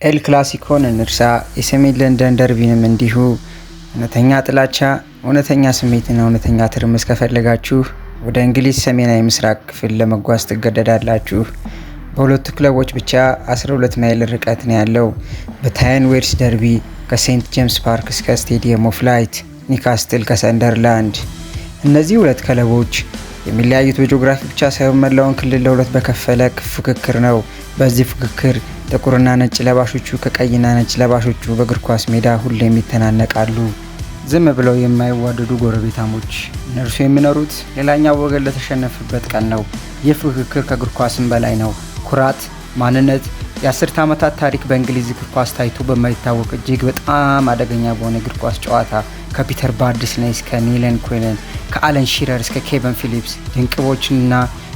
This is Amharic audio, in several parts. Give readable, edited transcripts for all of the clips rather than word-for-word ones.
ኤል ክላሲኮን እንርሳ፣ የሰሜን ለንደን ደርቢንም እንዲሁ። እውነተኛ ጥላቻ፣ እውነተኛ ስሜትና እውነተኛ ትርምስ ከፈለጋችሁ ወደ እንግሊዝ ሰሜናዊ ምስራቅ ክፍል ለመጓዝ ትገደዳላችሁ። በሁለቱ ክለቦች ብቻ 12 ማይል ርቀት ነው ያለው። በታይን ዌልስ ደርቢ ከሴንት ጄምስ ፓርክ እስከ ስቴዲየም ኦፍ ላይት፣ ኒካስትል ከሰንደርላንድ። እነዚህ ሁለት ክለቦች የሚለያዩት በጂኦግራፊ ብቻ ሳይሆን መላውን ክልል ለሁለት በከፈለ ፉክክር ነው። በዚህ ፉክክር ጥቁርና ነጭ ለባሾቹ ከቀይና ነጭ ለባሾቹ በእግር ኳስ ሜዳ ሁሌም ይተናነቃሉ። ዝም ብለው የማይዋደዱ ጎረቤታሞች። እነርሱ የሚኖሩት ሌላኛው ወገን ለተሸነፈበት ቀን ነው። ይህ ፉክክር ከእግር ኳስም በላይ ነው። ኩራት፣ ማንነት፣ የ10 ዓመታት ታሪክ በእንግሊዝ እግር ኳስ ታይቶ በማይታወቅ እጅግ በጣም አደገኛ በሆነ እግር ኳስ ጨዋታ ከፒተር ባርድስሌይ እስከ ኒለን ኩዊን፣ ከአለን ሺረር እስከ ኬቨን ፊሊፕስ ድንቅቦችንና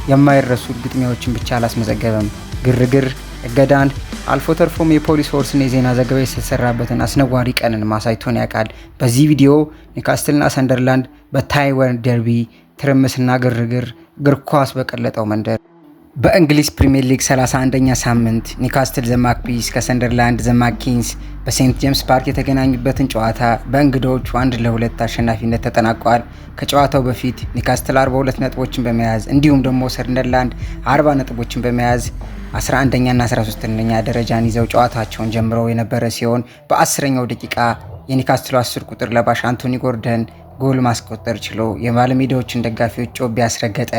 የማይረሱ ግጥሚያዎችን ብቻ አላስመዘገበም። ግርግር፣ እገዳን አልፎ ተርፎም የፖሊስ ፎርስን የዜና ዘገባ የተሰራበትን አስነዋሪ ቀንን ማሳይቶን ያውቃል። በዚህ ቪዲዮ ኒካስትልና ሰንደርላንድ በታይወን ደርቢ ትርምስና ግርግር እግር ኳስ በቀለጠው መንደር። በእንግሊዝ ፕሪሚየር ሊግ 31ኛ ሳምንት ኒካስትል ዘማክፒስ ከሰንደርላንድ ዘማኪንስ በሴንት ጄምስ ፓርክ የተገናኙበትን ጨዋታ በእንግዶቹ 1-2 አሸናፊነት ተጠናቋል። ከጨዋታው በፊት ኒካስትል 42 ነጥቦችን በመያዝ እንዲሁም ደግሞ ሰንደርላንድ 40 ነጥቦችን በመያዝ 11ኛና 13ኛ ደረጃን ይዘው ጨዋታቸውን ጀምረው የነበረ ሲሆን በ10ኛው ደቂቃ የኒካስትሉ 10 ቁጥር ለባሽ አንቶኒ ጎርደን ጎል ማስቆጠር ችሎ የባለሜዳዎችን ደጋፊዎች ጮቤ ያስረገጠ።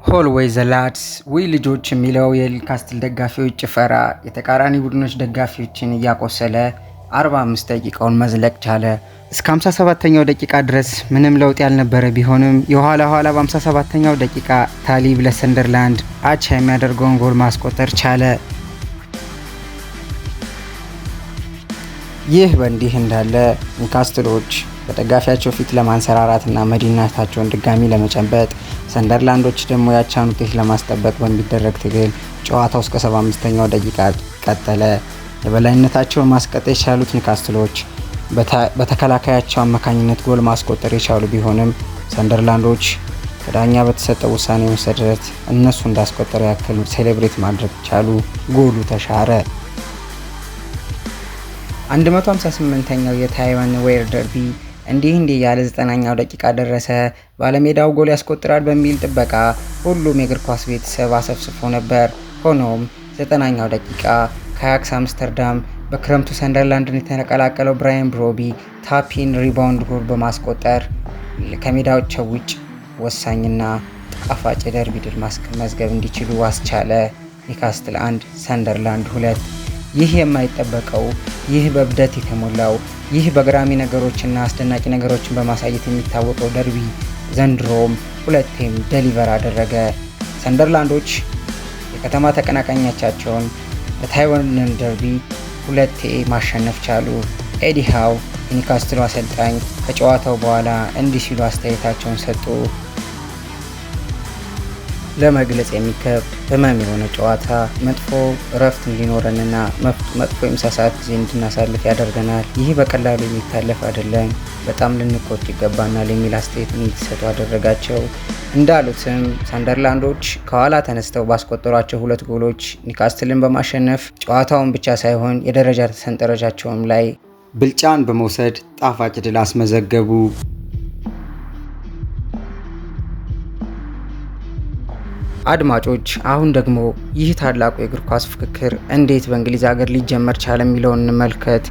ሆልዌይ ዘ ላድስ ዊ ልጆች የሚለው የኒካስትል ደጋፊዎች ጭፈራ የተቃራኒ ቡድኖች ደጋፊዎችን እያቆሰለ 45 ደቂቃውን መዝለቅ ቻለ። እስከ 57ኛው ደቂቃ ድረስ ምንም ለውጥ ያልነበረ ቢሆንም የኋላ በ57ኛው ደቂቃ ታሊብ ለሰንደርላንድ አቻ የሚያደርገውን ጎል ማስቆጠር ቻለ። ይህ በእንዲህ እንዳለ ኒካስትሎች በደጋፊያቸው ፊት ለማንሰራራትና መዲናታቸውን ድጋሚ ለመጨበጥ፣ ሰንደርላንዶች ደግሞ ያቻን ውጤት ለማስጠበቅ በሚደረግ ትግል ጨዋታው እስከ 75ኛው ደቂቃ ቀጠለ። የበላይነታቸውን ማስቀጠል የቻሉት ኒካስትሎች በተከላካያቸው አማካኝነት ጎል ማስቆጠር የቻሉ ቢሆንም ሰንደርላንዶች ከዳኛ በተሰጠው ውሳኔ መሰረት እነሱ እንዳስቆጠሩ ያክል ሴሌብሬት ማድረግ ቻሉ። ጎሉ ተሻረ። 158ኛው የታይዋን ዌር ደርቢ እንዲህ ያለ 90ኛው ደቂቃ ደረሰ። ባለሜዳው ጎል ያስቆጥራል በሚል ጥበቃ ሁሉም የእግር ኳስ ቤተሰብ አሰፍስፎ ነበር። ሆኖም 90ኛው ደቂቃ ከአያክስ አምስተርዳም በክረምቱ ሰንደርላንድን የተቀላቀለው ብራያን ብሮቢ ታፒን ሪባውንድ ጎል በማስቆጠር ከሜዳቸው ውጭ ወሳኝና ጣፋጭ የደርቢ ድል ማስመዝገብ እንዲችሉ አስቻለ። ኒካስትል 1 ሰንደርላንድ 2። ይህ የማይጠበቀው፣ ይህ በእብደት የተሞላው፣ ይህ በግራሚ ነገሮችና አስደናቂ ነገሮችን በማሳየት የሚታወቀው ደርቢ ዘንድሮም ሁለቴም ደሊቨር አደረገ። ሰንደርላንዶች የከተማ ተቀናቃኛቻቸውን በታይዋን ደርቢ ሁለቴ ማሸነፍ ቻሉ። ኤዲ ሃው የኒካስትሉ አሰልጣኝ ከጨዋታው በኋላ እንዲህ ሲሉ አስተያየታቸውን ሰጡ። ለመግለጽ የሚከብድ ህመም የሆነ ጨዋታ መጥፎ እረፍት እንዲኖረንና መጥፎ የምሳ ሰዓት ጊዜ እንድናሳልፍ ያደርገናል። ይህ በቀላሉ የሚታለፍ አይደለም፣ በጣም ልንቆጭ ይገባናል የሚል አስተያየት እንዲሰጡ አደረጋቸው። እንዳሉትም ሰንደርላንዶች ከኋላ ተነስተው ባስቆጠሯቸው 2 ጎሎች ኒካስትልን በማሸነፍ ጨዋታውን ብቻ ሳይሆን የደረጃ ሰንጠረዣቸውም ላይ ብልጫን በመውሰድ ጣፋጭ ድል አስመዘገቡ። አድማጮች፣ አሁን ደግሞ ይህ ታላቁ የእግር ኳስ ፍክክር እንዴት በእንግሊዝ ሀገር ሊጀመር ቻለ የሚለውን እንመልከት።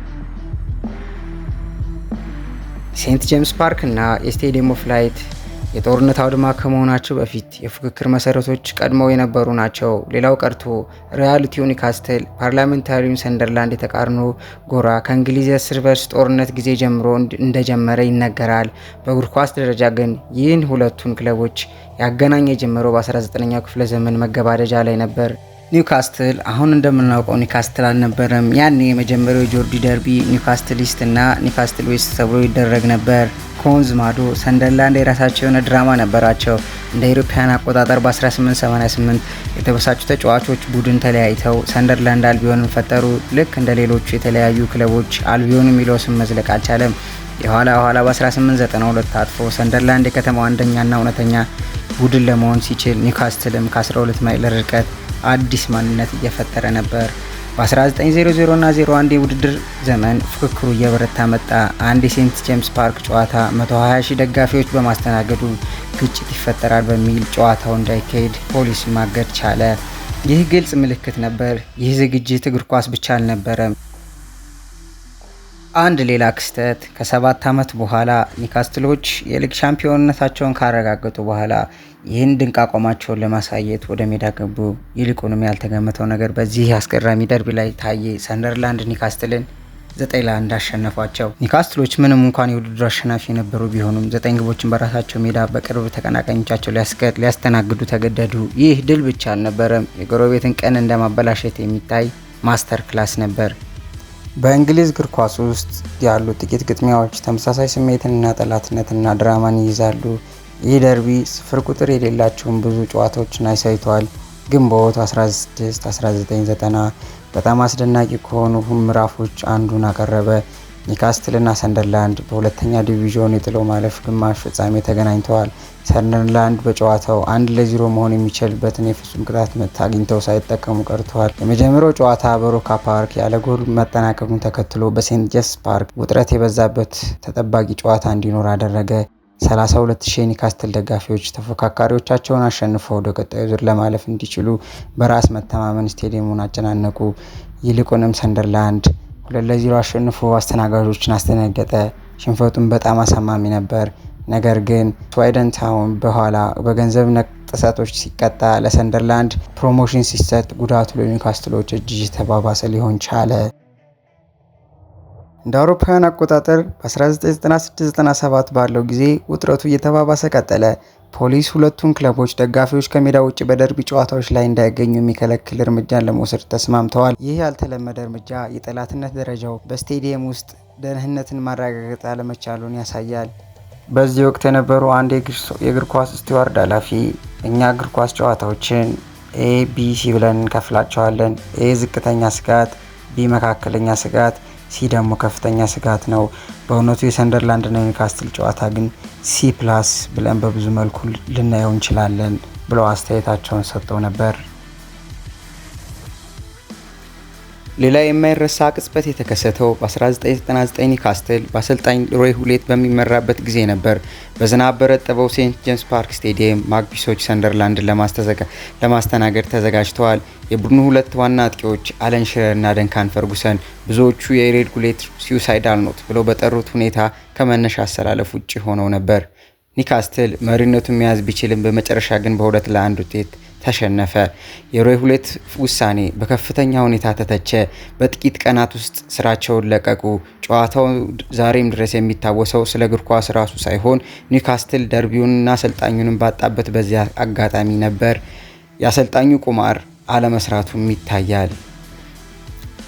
ሴንት ጄምስ ፓርክ እና የስቴዲየም ኦፍ ላይት የጦርነት አውድማ ከመሆናቸው በፊት የፉክክር መሰረቶች ቀድመው የነበሩ ናቸው። ሌላው ቀርቶ ሪያሊቲው ኒካስትል ፓርላሜንታሪውን ሰንደርላንድ የተቃርኖ ጎራ ከእንግሊዝ የእርስ በርስ ጦርነት ጊዜ ጀምሮ እንደጀመረ ይነገራል። በእግር ኳስ ደረጃ ግን ይህን ሁለቱን ክለቦች ያገናኘ የጀመረው በ19ኛው ክፍለ ዘመን መገባደጃ ላይ ነበር። ኒውካስትል አሁን እንደምናውቀው ኒካስትል አልነበረም። ያኔ የመጀመሪያው የጆርዲ ደርቢ ኒውካስትል ኢስት እና ኒውካስትል ዌስት ተብሎ ይደረግ ነበር። ከወንዝ ማዶ ሰንደርላንድ የራሳቸው የሆነ ድራማ ነበራቸው። እንደ አውሮፓውያን አቆጣጠር በ1888 የተበሳጩ ተጫዋቾች ቡድን ተለያይተው ሰንደርላንድ አልቢዮንን ፈጠሩ። ልክ እንደ ሌሎቹ የተለያዩ ክለቦች አልቢዮን የሚለው ስም መዝለቅ አልቻለም። የኋላ በ1892 ታጥፎ ሰንደርላንድ የከተማው አንደኛና እውነተኛ ቡድን ለመሆን ሲችል ኒውካስትልም ከ12 ማይል ርቀት አዲስ ማንነት እየፈጠረ ነበር። በ1900 እና 01 የውድድር ዘመን ፉክክሩ እየበረታ መጣ። አንድ የሴንት ጄምስ ፓርክ ጨዋታ 120,000 ደጋፊዎች በማስተናገዱ ግጭት ይፈጠራል በሚል ጨዋታው እንዳይካሄድ ፖሊስ ማገድ ቻለ። ይህ ግልጽ ምልክት ነበር። ይህ ዝግጅት እግር ኳስ ብቻ አልነበረም። አንድ ሌላ ክስተት ከ7 ዓመት በኋላ ኒውካስትሎች የሊግ ሻምፒዮንነታቸውን ካረጋገጡ በኋላ ይህን ድንቅ አቋማቸውን ለማሳየት ወደ ሜዳ ገቡ። ይልቁንም ያልተገመተው ነገር በዚህ አስገራሚ ደርቢ ላይ ታየ። ሰንደርላንድ ኒውካስትልን 9-1 አሸነፏቸው። ኒውካስትሎች ምንም እንኳን የውድድሩ አሸናፊ የነበሩ ቢሆኑም 9 ግቦችን በራሳቸው ሜዳ በቅርብ ተቀናቃኞቻቸው ሊያስተናግዱ ተገደዱ። ይህ ድል ብቻ አልነበረም፣ የጎረቤትን ቀን እንደማበላሸት የሚታይ ማስተር ክላስ ነበር። በእንግሊዝ እግር ኳስ ውስጥ ያሉ ጥቂት ግጥሚያዎች ተመሳሳይ ስሜትንና ጠላትነትና ድራማን ይይዛሉ። ይህ ደርቢ ስፍር ቁጥር የሌላቸውን ብዙ ጨዋታዎችን አሳይቷል። ግንቦት 16 1990 በጣም አስደናቂ ከሆኑ ምዕራፎች አንዱን አቀረበ። ኒውካስትልና ሰንደርላንድ በሁለተኛ ዲቪዥን የጥሎ ማለፍ ግማሽ ፍጻሜ ተገናኝተዋል። ሰንደርላንድ በጨዋታው 1-0 መሆን የሚችልበትን የፍጹም ቅጣት ምት አግኝተው ሳይጠቀሙ ቀርተዋል። የመጀመሪያው ጨዋታ በሮካ ፓርክ ያለ ጎል መጠናቀቁን ተከትሎ በሴንት ጄምስ ፓርክ ውጥረት የበዛበት ተጠባቂ ጨዋታ እንዲኖር አደረገ። 32,000 ኒውካስትል ደጋፊዎች ተፎካካሪዎቻቸውን አሸንፈው ወደ ቀጣዩ ዙር ለማለፍ እንዲችሉ በራስ መተማመን ስቴዲየሙን አጨናነቁ። ይልቁንም ሰንደርላንድ 2-0 አሸንፎ አስተናጋጆችን አስደነገጠ። ሽንፈቱን በጣም አሳማሚ ነበር። ነገር ግን ስዋይደን ታውን በኋላ በገንዘብ ነክ ጥሰቶች ሲቀጣ ለሰንደርላንድ ፕሮሞሽን ሲሰጥ ጉዳቱ ለኒውካስትሎች እጅ ተባባሰ ሊሆን ቻለ። እንደ አውሮፓውያን አቆጣጠር በ1996-97 ባለው ጊዜ ውጥረቱ እየተባባሰ ቀጠለ። ፖሊስ ሁለቱን ክለቦች ደጋፊዎች ከሜዳ ውጭ በደርቢ ጨዋታዎች ላይ እንዳይገኙ የሚከለክል እርምጃን ለመውሰድ ተስማምተዋል። ይህ ያልተለመደ እርምጃ የጠላትነት ደረጃው በስቴዲየም ውስጥ ደህንነትን ማረጋገጥ አለመቻሉን ያሳያል። በዚህ ወቅት የነበሩ አንድ የእግር ኳስ ስቲዋርድ ኃላፊ እኛ እግር ኳስ ጨዋታዎችን ኤ ቢ ሲ ብለን እንከፍላቸዋለን። ኤ ዝቅተኛ ስጋት፣ ቢ መካከለኛ ስጋት፣ ሲ ደግሞ ከፍተኛ ስጋት ነው። በእውነቱ የሰንደርላንድ እና ኒውካስትል ጨዋታ ግን ሲ ፕላስ ብለን በብዙ መልኩ ልናየው እንችላለን ብለው አስተያየታቸውን ሰጥተው ነበር። ሌላ የማይረሳ ቅጽበት የተከሰተው በ1999 ኒውካስትል በአሰልጣኝ ሮይ ሁሌት በሚመራበት ጊዜ ነበር። በዝናብ በረጠበው ሴንት ጄምስ ፓርክ ስቴዲየም ማግፒሶች ሰንደርላንድን ለማስተናገድ ተዘጋጅተዋል። የቡድኑ ሁለት ዋና አጥቂዎች አለን ሽረር እና ደንካን ፈርጉሰን ብዙዎቹ የሬድ ሁሌት ሲዩሳይዳል ኖት ብለው በጠሩት ሁኔታ ከመነሻ አሰላለፍ ውጭ ሆነው ነበር። ኒውካስትል መሪነቱን መያዝ ቢችልም በመጨረሻ ግን በ2-1 ውጤት ተሸነፈ። የሮይ ሁሌት ውሳኔ በከፍተኛ ሁኔታ ተተቸ። በጥቂት ቀናት ውስጥ ስራቸውን ለቀቁ። ጨዋታው ዛሬም ድረስ የሚታወሰው ስለ እግር ኳስ ራሱ ሳይሆን ኒውካስትል ደርቢውንና አሰልጣኙንም ባጣበት በዚያ አጋጣሚ ነበር። የአሰልጣኙ ቁማር አለመስራቱም ይታያል።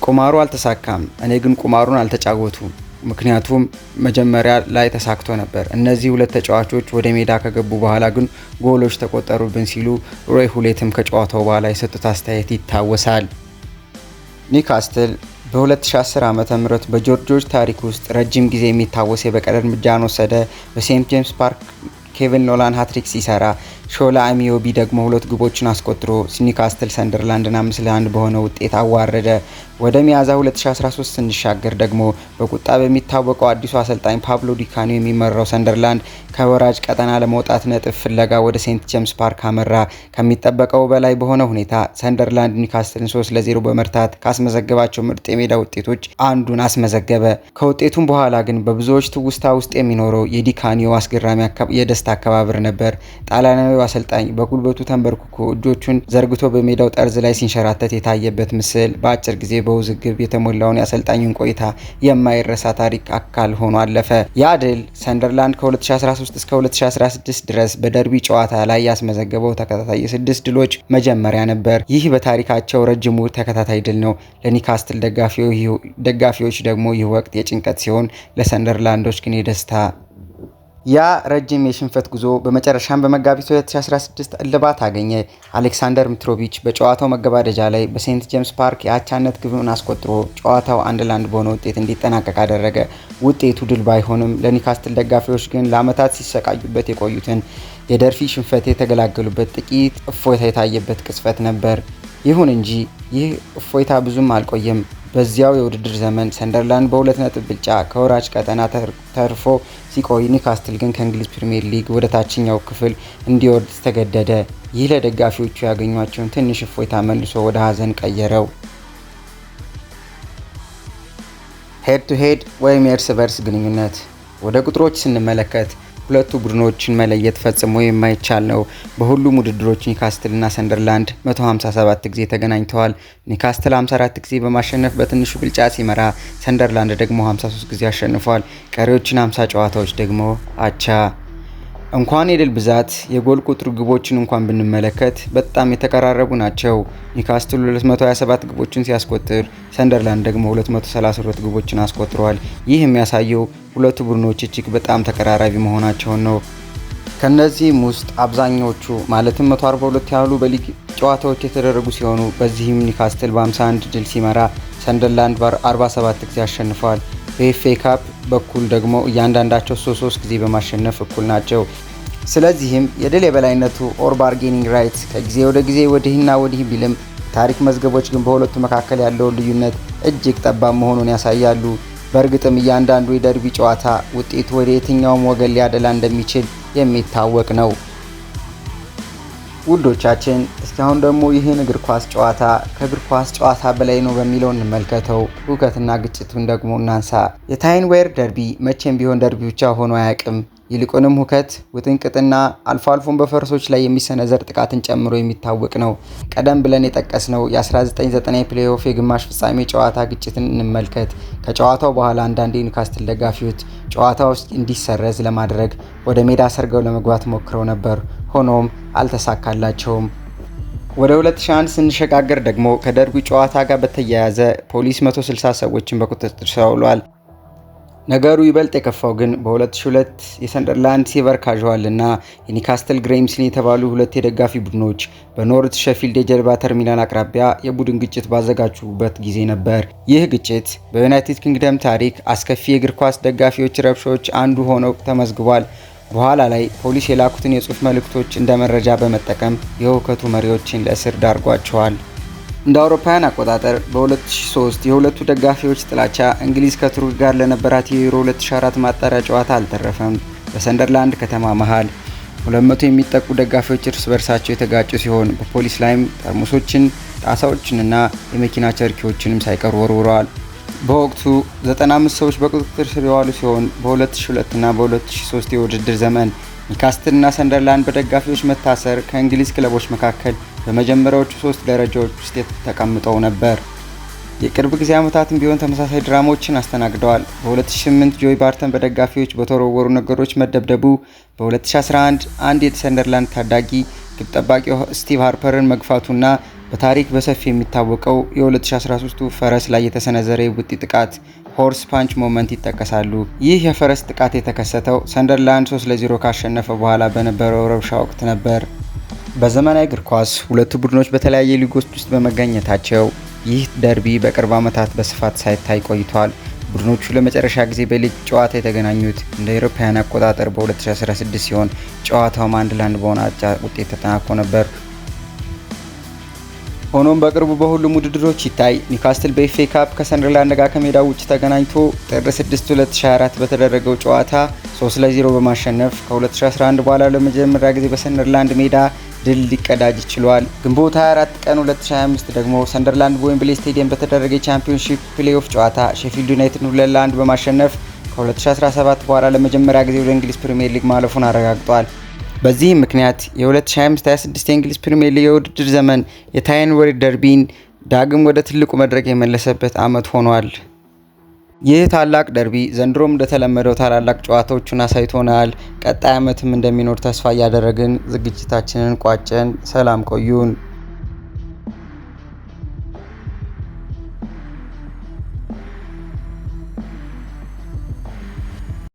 ቁማሩ አልተሳካም። እኔ ግን ቁማሩን አልተጫወቱም። ምክንያቱም መጀመሪያ ላይ ተሳክቶ ነበር። እነዚህ ሁለት ተጫዋቾች ወደ ሜዳ ከገቡ በኋላ ግን ጎሎች ተቆጠሩብን ሲሉ ሮይ ሁሌትም ከጨዋታው በኋላ የሰጡት አስተያየት ይታወሳል። ኒውካስትል በ2010 ዓ.ም በጆርጆች ታሪክ ውስጥ ረጅም ጊዜ የሚታወስ የበቀል እርምጃን ወሰደ። በሴንት ጄምስ ፓርክ ኬቪን ኖላን ሃትሪክ ሲሰራ ሾላ አሚዮቢ ደግሞ 2 ግቦችን አስቆጥሮ ኒውካስትል ሰንደርላንድን 5-1 በሆነ ውጤት አዋረደ። ወደ ሚያዝያ 2013 ስንሻገር ደግሞ በቁጣ በሚታወቀው አዲሱ አሰልጣኝ ፓብሎ ዲካኒዮ የሚመራው ሰንደርላንድ ከወራጅ ቀጠና ለመውጣት ነጥብ ፍለጋ ወደ ሴንት ጄምስ ፓርክ አመራ። ከሚጠበቀው በላይ በሆነ ሁኔታ ሰንደርላንድ ኒውካስትልን 3-0 በመርታት ካስመዘገባቸው ምርጥ የሜዳ ውጤቶች አንዱን አስመዘገበ። ከውጤቱም በኋላ ግን በብዙዎች ትውስታ ውስጥ የሚኖረው የዲካኒዮ አስገራሚ የደስታ አከባበር ነበር። ጣሊያናዊ አሰልጣኝ በጉልበቱ ተንበርክኮ እጆቹን ዘርግቶ በሜዳው ጠርዝ ላይ ሲንሸራተት የታየበት ምስል በአጭር ጊዜ በውዝግብ የተሞላውን የአሰልጣኙን ቆይታ የማይረሳ ታሪክ አካል ሆኖ አለፈ። ያ ድል ሰንደርላንድ ከ2013 እስከ 2016 ድረስ በደርቢ ጨዋታ ላይ ያስመዘገበው ተከታታይ የ6 ድሎች መጀመሪያ ነበር። ይህ በታሪካቸው ረጅሙ ተከታታይ ድል ነው። ለኒውካስትል ደጋፊዎች ደግሞ ይህ ወቅት የጭንቀት ሲሆን፣ ለሰንደርላንዶች ግን የደስታ። ያ ረጅም የሽንፈት ጉዞ በመጨረሻም በመጋቢት 2016 እልባት አገኘ። አሌክሳንደር ሚትሮቪች በጨዋታው መገባደጃ ላይ በሴንት ጄምስ ፓርክ የአቻነት ግብን አስቆጥሮ ጨዋታው 1-1 በሆነ ውጤት እንዲጠናቀቅ አደረገ። ውጤቱ ድል ባይሆንም ለኒውካስትል ደጋፊዎች ግን ለዓመታት ሲሰቃዩበት የቆዩትን የደርቢ ሽንፈት የተገላገሉበት ጥቂት እፎይታ የታየበት ቅጽበት ነበር። ይሁን እንጂ ይህ እፎይታ ብዙም አልቆየም። በዚያው የውድድር ዘመን ሰንደርላንድ በ2 ነጥብ ብልጫ ከወራጅ ቀጠና ተርፎ ሲቆይ፣ ኒውካስትል ግን ከእንግሊዝ ፕሪምየር ሊግ ወደ ታችኛው ክፍል እንዲወርድ ተገደደ። ይህ ለደጋፊዎቹ ያገኟቸውን ትንሽ እፎይታ መልሶ ወደ ሀዘን ቀየረው። ሄድ ቱ ሄድ ወይም የእርስ በርስ ግንኙነት። ወደ ቁጥሮች ስንመለከት ሁለቱ ቡድኖችን መለየት ፈጽሞ የማይቻል ነው። በሁሉም ውድድሮች ኒውካስትል እና ሰንደርላንድ 157 ጊዜ ተገናኝተዋል። ኒውካስትል 54 ጊዜ በማሸነፍ በትንሹ ብልጫ ሲመራ፣ ሰንደርላንድ ደግሞ 53 ጊዜ አሸንፏል። ቀሪዎችን 50 ጨዋታዎች ደግሞ አቻ። እንኳን የድል ብዛት የጎል ቁጥር ግቦችን እንኳን ብንመለከት በጣም የተቀራረቡ ናቸው። ኒውካስትል 227 ግቦችን ሲያስቆጥር፣ ሰንደርላንድ ደግሞ 232 ግቦችን አስቆጥሯል። ይህ የሚያሳየው ሁለቱ ቡድኖች እጅግ በጣም ተቀራራቢ መሆናቸውን ነው። ከነዚህም ውስጥ አብዛኞቹ ማለትም 142 ያህሉ በሊግ ጨዋታዎች የተደረጉ ሲሆኑ፣ በዚህም ኒውካስትል በ51 ድል ሲመራ፣ ሰንደርላንድ በ47 ጊዜ አሸንፏል። በኤፍኤ ካፕ በኩል ደግሞ እያንዳንዳቸው 3 ጊዜ በማሸነፍ እኩል ናቸው። ስለዚህም የድል የበላይነቱ ኦር ባርጌኒንግ ራይት ከጊዜ ወደ ጊዜ ወዲህና ወዲህ ቢልም፣ ታሪክ መዝገቦች ግን በሁለቱ መካከል ያለውን ልዩነት እጅግ ጠባብ መሆኑን ያሳያሉ። በእርግጥም እያንዳንዱ የደርቢ ጨዋታ ውጤቱ ወደ የትኛውም ወገን ሊያደላ እንደሚችል የሚታወቅ ነው። ውዶቻችን፣ እስካሁን ደግሞ ይህን እግር ኳስ ጨዋታ ከእግር ኳስ ጨዋታ በላይ ነው በሚለው እንመልከተው። ሁከትና ግጭቱን ደግሞ እናንሳ። የታይንዌር ደርቢ መቼም ቢሆን ደርቢ ብቻ ሆኖ አያውቅም። ይልቁንም ሁከት፣ ውጥንቅጥና አልፎ አልፎም በፈረሶች ላይ የሚሰነዘር ጥቃትን ጨምሮ የሚታወቅ ነው። ቀደም ብለን የጠቀስነው የ1990 የፕሌይኦፍ የግማሽ ፍጻሜ ጨዋታ ግጭትን እንመልከት። ከጨዋታው በኋላ አንዳንድ የኒውካስትል ደጋፊዎች ጨዋታው እንዲሰረዝ ለማድረግ ወደ ሜዳ ሰርገው ለመግባት ሞክረው ነበር። ሆኖም አልተሳካላቸውም። ወደ 2001 ስንሸጋገር ደግሞ ከደርቢ ጨዋታ ጋር በተያያዘ ፖሊስ 160 ሰዎችን በቁጥጥር ስር አውሏል። ነገሩ ይበልጥ የከፋው ግን በ2002 የሰንደርላንድ ሲልቨር ካዥዋል እና የኒውካስትል ግሬምስሊ የተባሉ ሁለት የደጋፊ ቡድኖች በኖርት ሼፊልድ የጀልባ ተርሚናል አቅራቢያ የቡድን ግጭት ባዘጋጁበት ጊዜ ነበር። ይህ ግጭት በዩናይትድ ኪንግደም ታሪክ አስከፊ የእግር ኳስ ደጋፊዎች ረብሾች አንዱ ሆኖ ተመዝግቧል። በኋላ ላይ ፖሊስ የላኩትን የጽሑፍ መልእክቶች እንደ መረጃ በመጠቀም የሁከቱ መሪዎችን ለእስር ዳርጓቸዋል። እንደ አውሮፓውያን አቆጣጠር በ2003 የሁለቱ ደጋፊዎች ጥላቻ እንግሊዝ ከቱርክ ጋር ለነበራት የዩሮ 2004 ማጣሪያ ጨዋታ አልተረፈም። በሰንደርላንድ ከተማ መሃል 200 የሚጠጉ ደጋፊዎች እርስ በርሳቸው የተጋጩ ሲሆን፣ በፖሊስ ላይም ጠርሙሶችን፣ ጣሳዎችንና የመኪና ቸርኪዎችንም ሳይቀሩ ወርውረዋል። በወቅቱ 95 ሰዎች በቁጥጥር ስር የዋሉ ሲሆን፣ በ2002 እና በ2003 የውድድር ዘመን ኒውካስትል እና ሰንደርላንድ በደጋፊዎች መታሰር ከእንግሊዝ ክለቦች መካከል በመጀመሪያዎቹ 3 ደረጃዎች ውስጥ ተቀምጠው ነበር። የቅርብ ጊዜ ዓመታትም ቢሆን ተመሳሳይ ድራማዎችን አስተናግደዋል። በ2008 ጆይ ባርተን በደጋፊዎች በተወረወሩ ነገሮች መደብደቡ፣ በ2011 አንድ የሰንደርላንድ ታዳጊ ግብ ጠባቂ ስቲቭ ሃርፐርን መግፋቱና በታሪክ በሰፊ የሚታወቀው የ2013 ፈረስ ላይ የተሰነዘረ የቡጢ ጥቃት ሆርስ ፓንች ሞመንት ይጠቀሳሉ። ይህ የፈረስ ጥቃት የተከሰተው ሰንደርላንድ 3-0 ካሸነፈ በኋላ በነበረው ረብሻ ወቅት ነበር። በዘመናዊ እግር ኳስ ሁለቱ ቡድኖች በተለያየ ሊጎች ውስጥ በመገኘታቸው ይህ ደርቢ በቅርብ ዓመታት በስፋት ሳይታይ ቆይቷል። ቡድኖቹ ለመጨረሻ ጊዜ በሊግ ጨዋታ የተገናኙት እንደ አውሮፓውያን አቆጣጠር በ2016 ሲሆን ጨዋታውም 1-1 በሆነ አቻ ውጤት ተጠናቆ ነበር። ሆኖም በቅርቡ በሁሉም ውድድሮች ይታይ ኒውካስትል በኤፍኤ ካፕ ከሰንደርላንድ ጋር ከሜዳው ውጭ ተገናኝቶ ጥር 6 2024 በተደረገው ጨዋታ 3-0 በማሸነፍ ከ2011 በኋላ ለመጀመሪያ ጊዜ በሰንደርላንድ ሜዳ ድል ሊቀዳጅ ችሏል። ግንቦት 24 ቀን 2025 ደግሞ ሰንደርላንድ በዌምብሌይ ስቴዲየም በተደረገ የቻምፒዮንሺፕ ፕሌይኦፍ ጨዋታ ሼፊልድ ዩናይትድ 2-1 በማሸነፍ ከ2017 በኋላ ለመጀመሪያ ጊዜ ወደ እንግሊዝ ፕሪምየር ሊግ ማለፉን አረጋግጧል። በዚህም ምክንያት የ2025-26 የእንግሊዝ ፕሪምየር ሊግ የውድድር ዘመን የታይንዌር ደርቢን ዳግም ወደ ትልቁ መድረክ የመለሰበት ዓመት ሆኗል። ይህ ታላቅ ደርቢ ዘንድሮም እንደተለመደው ታላላቅ ጨዋታዎቹን አሳይቶናል። ቀጣይ ዓመትም እንደሚኖር ተስፋ እያደረግን ዝግጅታችንን ቋጨን። ሰላም ቆዩን።